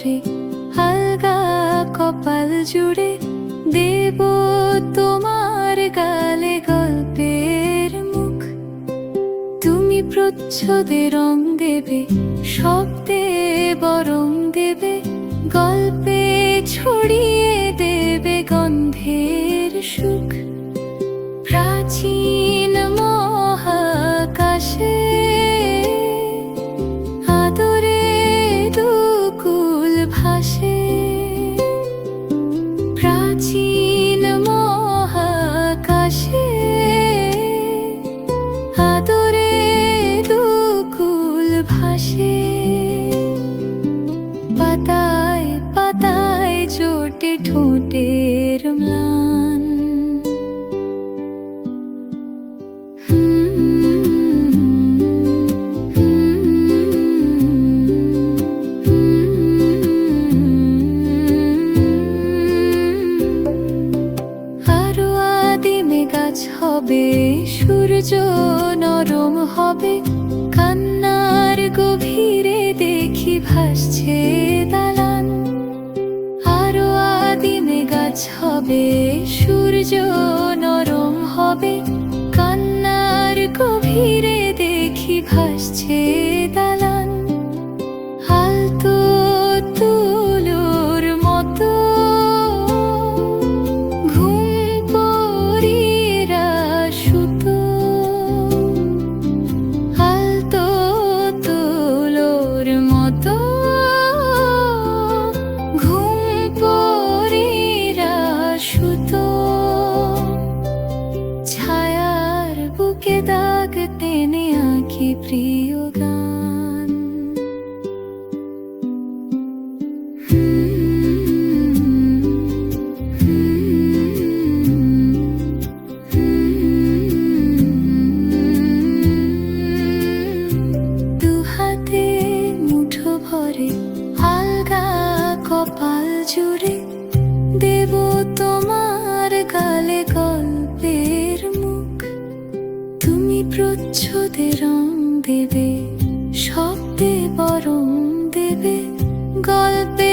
হবে আলগা কপাল জুড়ে, দেব তোমার গালে গল্পের মুখ। তুমি প্রচ্ছদে রং দেবে, শব্দে বরং দেবে, গল্পে ছড়িয়ে দেবে গন্ধের সুখ। প্রাচীন মহাকাশে আদরে দুকুল ভাসে, প্রাচীন মহাকাশে আদরে দুকুল ভাসে। পাতায় পাতায় জোটে ঠোঁটের ম্লান, আরো আদিমে গাছ হবে, সূর্য নরম হবে, কান্নার গভীরে দেখি ভাসছে দালান। আরো আদিমে গাছ হবে, সূর্য নরম হবে, কান্নার গভীরে দেখি ভাসছে দালান। আলতো তুলোর মতো ঘুম পরীরা সুতো, আলতো তুলোর মতো ঘুম পরীরা সুতো। ছায়ার বুকে দাগ টেনে আঁকি প্রিয় গান। দুহাতে মুঠো ভরে আলগা কপাল জুড়ে, দেব তোমার গালে গল্পের মুখ। তুমি প্রচ্ছদে রং দেবে, শব্দে বরং দেবে, গল্পে